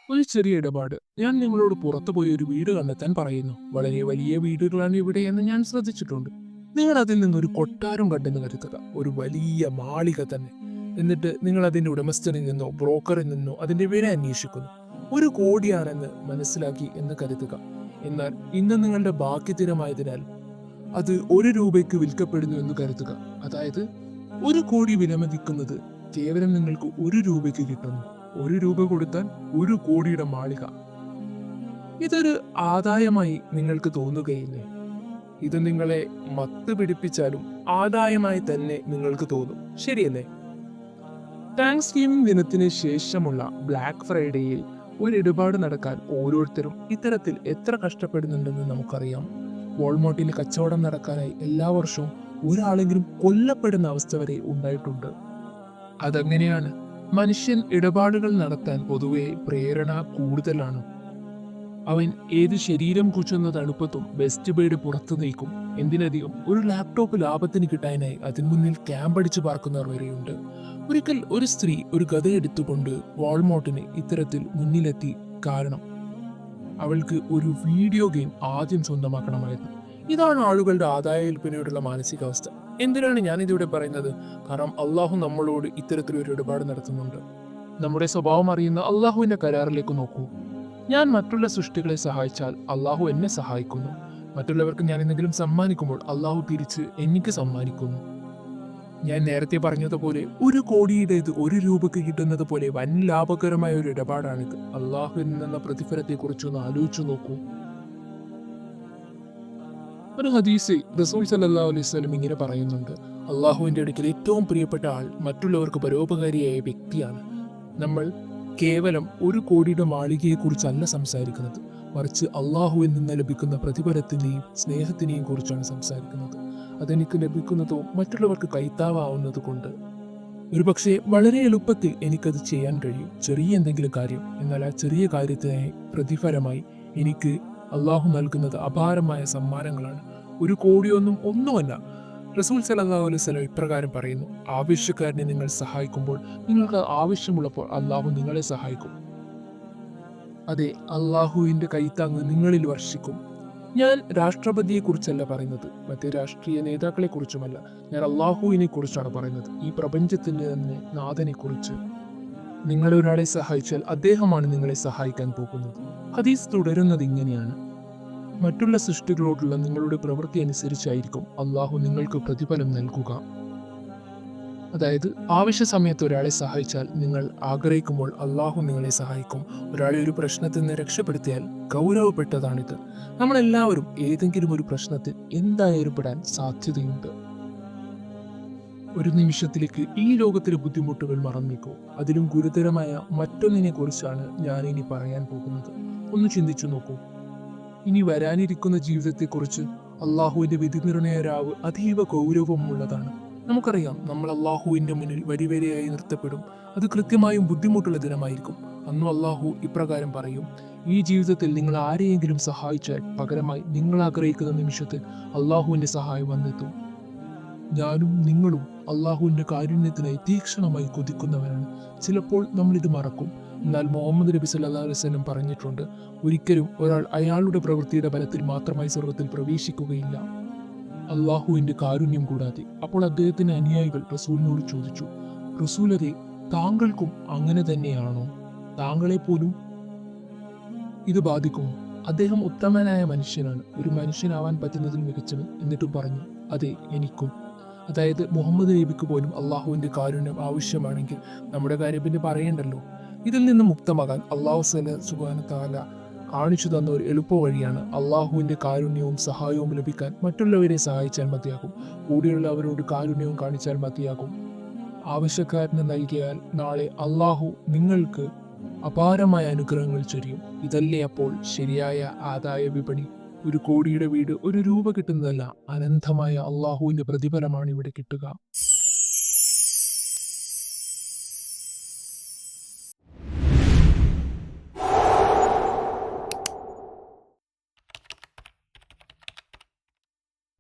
ഒരു ചെറിയ ഇടപാട്. ഞാൻ നിങ്ങളോട് പുറത്തു പോയി ഒരു വീട് കണ്ടെത്താൻ പറയുന്നു. വളരെ വലിയ വീടുകളാണ് ഇവിടെ എന്ന് ഞാൻ ശ്രദ്ധിച്ചിട്ടുണ്ട്. നിങ്ങൾ അതിൽ നിന്നൊരു കൊട്ടാരം കണ്ടെന്ന് കരുതുക. ഒരു വലിയ മാളിക തന്നെ. എന്നിട്ട് നിങ്ങൾ അതിന്റെ ഉടമസ്ഥനിൽ നിന്നോ ബ്രോക്കറിൽ നിന്നോ അതിന്റെ വില അന്വേഷിക്കുന്നു. 1 കോടിയാണെന്ന് മനസ്സിലാക്കി എന്ന് കരുതുക. എന്നാൽ ഇന്ന് നിങ്ങളുടെ ബാക്കിത്തരമായതിനാൽ അത് 1 രൂപയ്ക്ക് വിൽക്കപ്പെടുന്നു എന്ന് കരുതുക. അതായത് 1 കോടി വിലമതിക്കുന്നത് കേവലം നിങ്ങൾക്ക് 1 രൂപയ്ക്ക് കിട്ടുന്നു. 1 രൂപ കൊടുത്താൽ 1 കോടിയുടെ മാളിക. ഇതൊരു ആദായമായി നിങ്ങൾക്ക് തോന്നുകയില്ലേ? ഇത് നിങ്ങളെ മത്ത് പിടിപ്പിച്ചാലും ആദായമായി തന്നെ നിങ്ങൾക്ക് തോന്നും, ശരിയല്ലേ? താങ്ക്സ് ഗിവിംഗ് ദിനത്തിന് ശേഷമുള്ള ബ്ലാക്ക് ഫ്രൈഡേയിൽ ഒരു ഇടപാട് നടക്കാൻ ഓരോരുത്തരും ഇത്തരത്തിൽ എത്ര കഷ്ടപ്പെടുന്നുണ്ടെന്ന് നമുക്കറിയാം. വാൾമാർട്ടിൽ കച്ചവടം നടക്കാനായി എല്ലാ വർഷവും ഒരാളെങ്കിലും കൊല്ലപ്പെടുന്ന അവസ്ഥ വരെ ഉണ്ടായിട്ടുണ്ട്. അതെങ്ങനെയാണ്? മനുഷ്യൻ ഇടപാടുകൾ നടത്താൻ പൊതുവെ പ്രേരണ കൂടുതലാണ്. അവൻ ഏത് ശരീരം കുച്ചുന്ന തണുപ്പത്തും ബെസ്റ്റ് ബൈഡ് പുറത്തു നീക്കും. എന്തിനധികം ഒരു ലാപ്ടോപ്പ് ലാഭത്തിന് കിട്ടാനായി അതിന് മുന്നിൽ ക്യാമ്പടിച്ചു പാർക്കുന്നവർ വരെയുണ്ട്. ഒരിക്കൽ ഒരു സ്ത്രീ ഒരു ഗത എടുത്തുകൊണ്ട് വാൾമാർട്ടിന് ഇത്തരത്തിൽ മുന്നിലെത്തി. കാരണം അവൾക്ക് ഒരു വീഡിയോ ഗെയിം ആദ്യം സ്വന്തമാക്കണമായിരുന്നു. ഇതാണ് ആളുകളുടെ ആദായ വിൽപ്പനയോടുള്ള മാനസികാവസ്ഥ. എന്തിനാണ് ഞാനിതിവിടെ പറയുന്നത്? കാരണം അള്ളാഹു നമ്മളോട് ഇത്തരത്തിലൊരു ഇടപാട് നടത്തുന്നുണ്ട്. നമ്മുടെ സ്വഭാവം അറിയുന്ന അള്ളാഹുവിന്റെ കരാറിലേക്ക് നോക്കൂ. ഞാൻ മറ്റുള്ള സൃഷ്ടികളെ സഹായിച്ചാൽ അള്ളാഹു എന്നെ സഹായിക്കുന്നു. മറ്റുള്ളവർക്ക് ഞാൻ എന്തെങ്കിലും സമ്മാനിക്കുമ്പോൾ അള്ളാഹു തിരിച്ച് എനിക്ക് സമ്മാനിക്കുന്നു. ഞാൻ നേരത്തെ പറഞ്ഞതുപോലെ 1 കോടിയുടേത് 1 രൂപയ്ക്ക് കിട്ടുന്നത് പോലെ വൻ ലാഭകരമായ ഒരു ഇടപാടാണിത്. അള്ളാഹുവിൽ നിന്നുള്ള പ്രതിഫലത്തെക്കുറിച്ചൊന്ന് ആലോചിച്ചു നോക്കൂ. ഒരു ഹദീസിൽ റസൂൽ സല്ലല്ലാഹു അലൈഹി വസല്ലം ഇങ്ങനെ പറയുന്നുണ്ട്: അള്ളാഹുവിന്റെ അടുക്കൽ ഏറ്റവും പ്രിയപ്പെട്ട ആൾ മറ്റുള്ളവർക്ക് പരോപകാരിയായ വ്യക്തിയാണ്. നമ്മൾ കേവലം 1 കോടിയുടെ മാളികയെക്കുറിച്ചല്ല സംസാരിക്കുന്നത്, മറിച്ച് അള്ളാഹുവിൽ നിന്ന് ലഭിക്കുന്ന പ്രതിഫലത്തിനെയും സ്നേഹത്തിനെയും കുറിച്ചാണ് സംസാരിക്കുന്നത്. അതെനിക്ക് ലഭിക്കുന്നതോ മറ്റുള്ളവർക്ക് കൈത്താവാവുന്നത് കൊണ്ട്. ഒരുപക്ഷെ വളരെ എളുപ്പത്തിൽ എനിക്കത് ചെയ്യാൻ കഴിയും, ചെറിയ എന്തെങ്കിലും കാര്യം. എന്നാൽ ആ ചെറിയ കാര്യത്തിനായി പ്രതിഫലമായി എനിക്ക് അള്ളാഹു നൽകുന്നത് അപാരമായ സമ്മാനങ്ങളാണ്. 1 കോടിയൊന്നും ഒന്നുമല്ല. റസൂൽ സല്ലല്ലാഹു അലൈഹി വസല്ലം ഇപ്രകാരം പറയുന്നു: ആവശ്യക്കാരനെ നിങ്ങൾ സഹായിക്കുമ്പോൾ നിങ്ങൾക്ക് ആവശ്യമുള്ളപ്പോൾ അള്ളാഹു നിങ്ങളെ സഹായിക്കും. അതെ, അള്ളാഹുവിന്റെ കൈത്താങ്ങ് നിങ്ങളിൽ വർഷിക്കും. ഞാൻ രാഷ്ട്രപതിയെ കുറിച്ചല്ല പറയുന്നത്, മറ്റേ രാഷ്ട്രീയ നേതാക്കളെ കുറിച്ചുമല്ല. ഞാൻ അള്ളാഹുവിനെ കുറിച്ചാണ് പറയുന്നത്, ഈ പ്രപഞ്ചത്തിന്റെ തന്നെ നാഥനെ കുറിച്ച്. നിങ്ങൾ ഒരാളെ സഹായിച്ചാൽ അദ്ദേഹമാണ് നിങ്ങളെ സഹായിക്കാൻ പോകുന്നത്. ഹദീസ് തുടരുന്നത് ഇങ്ങനെയാണ്: മറ്റുള്ള സൃഷ്ടികളോടുള്ള നിങ്ങളുടെ പ്രവൃത്തി അനുസരിച്ചായിരിക്കും അള്ളാഹു നിങ്ങൾക്ക് പ്രതിഫലം നൽകുക. അതായത് ആവശ്യ സമയത്ത് ഒരാളെ സഹായിച്ചാൽ നിങ്ങൾ ആഗ്രഹിക്കുമ്പോൾ അള്ളാഹു നിങ്ങളെ സഹായിക്കും. ഒരാളെ ഒരു പ്രശ്നത്തിൽ നിന്ന് രക്ഷപ്പെടുത്തിയാൽ ഗൗരവപ്പെട്ടതാണിത്. നമ്മളെല്ലാവരും ഏതെങ്കിലും ഒരു പ്രശ്നത്തിൽ എന്തായാലും പെടാൻ സാധ്യതയുണ്ട്. ഒരു നിമിഷത്തിലേക്ക് ഈ ലോകത്തിലെ ബുദ്ധിമുട്ടുകൾ മറന്നേക്കൂ. അതിലും ഗുരുതരമായ മറ്റൊന്നിനെ കുറിച്ചാണ് ഞാൻ ഇനി പറയാൻ പോകുന്നത്. ഒന്ന് ചിന്തിച്ചു നോക്കൂ. ഇനി വരാനിരിക്കുന്ന ജീവിതത്തെക്കുറിച്ച്. അള്ളാഹുവിന്റെ വിധി നിർണയ രാവ് അതീവ ഗൗരവമുള്ളതാണ്. നമുക്കറിയാം, നമ്മൾ അള്ളാഹുവിന്റെ മുന്നിൽ വരിവരിയായി നിർത്തപ്പെടും. അത് കൃത്യമായും ബുദ്ധിമുട്ടുള്ള ദിനമായിരിക്കും. അന്നും അള്ളാഹു ഇപ്രകാരം പറയും: ഈ ജീവിതത്തിൽ നിങ്ങൾ ആരെയെങ്കിലും സഹായിച്ചാൽ പകരമായി നിങ്ങൾ ആഗ്രഹിക്കുന്ന നിമിഷത്തിൽ അള്ളാഹുവിന്റെ സഹായം വന്നെത്തും. ഞാനും നിങ്ങളും അള്ളാഹുവിന്റെ കാരുണ്യത്തിനായി തീക്ഷണമായി കൊതിക്കുന്നവരാണ്. ചിലപ്പോൾ നമ്മൾ ഇത് മറക്കും. എന്നാൽ മുഹമ്മദ് നബി സല്ലല്ലാഹു അലൈഹി വസല്ലം പറഞ്ഞിട്ടുണ്ട്: ഒരിക്കലും ഒരാൾ അയാളുടെ പ്രവൃത്തിയുടെ ബലത്തിൽ മാത്രമായി സ്വർഗത്തിൽ പ്രവേശിക്കുകയില്ല, അള്ളാഹുവിന്റെ കാരുണ്യം കൂടാതെ. അപ്പോൾ അദ്ദേഹത്തിന്റെ അനുയായികൾ റസൂലിനോട് ചോദിച്ചു: റസൂലരെ, താങ്കൾക്കും അങ്ങനെ തന്നെയാണോ? താങ്കളെ പോലും ഇത് ബാധിക്കുമോ? അദ്ദേഹം ഉത്തമനായ മനുഷ്യനാണ്, ഒരു മനുഷ്യനാവാൻ പറ്റുന്നതിൽ മികച്ചവൻ. എന്നിട്ടും പറഞ്ഞു: അതെ, എനിക്കും. അതായത് മുഹമ്മദ് നബിക്ക് പോലും അള്ളാഹുവിന്റെ കാരുണ്യം ആവശ്യമാണെങ്കിൽ നമ്മുടെ കാര്യം പിന്നെ പറയണ്ടല്ലോ. ഇതിൽ നിന്ന് മുക്തമാകാൻ അള്ളാഹു സുബ്ഹാനഹു വ തആല കാണിച്ചു തന്ന ഒരു എളുപ്പ വഴിയാണ് അള്ളാഹുവിന്റെ കാരുണ്യവും സഹായവും ലഭിക്കാൻ മറ്റുള്ളവരെ സഹായിച്ചാൽ മതിയാകും. കൂടെയുള്ളവരോട് കാരുണ്യവും കാണിച്ചാൽ മതിയാകും. ആവശ്യക്കാരന് നൽകിയാൽ നാളെ അള്ളാഹു നിങ്ങൾക്ക് അപാരമായ അനുഗ്രഹങ്ങൾ ചൊരിയും. ഇതല്ലേ അപ്പോൾ ശരിയായ ആദായ വിപണി? 1 കോടിയുടെ വീട് 1 രൂപ കിട്ടുന്നതല്ല, അനന്തമായ അള്ളാഹുവിന്റെ പ്രതിഫലമാണ് ഇവിടെ കിട്ടുക.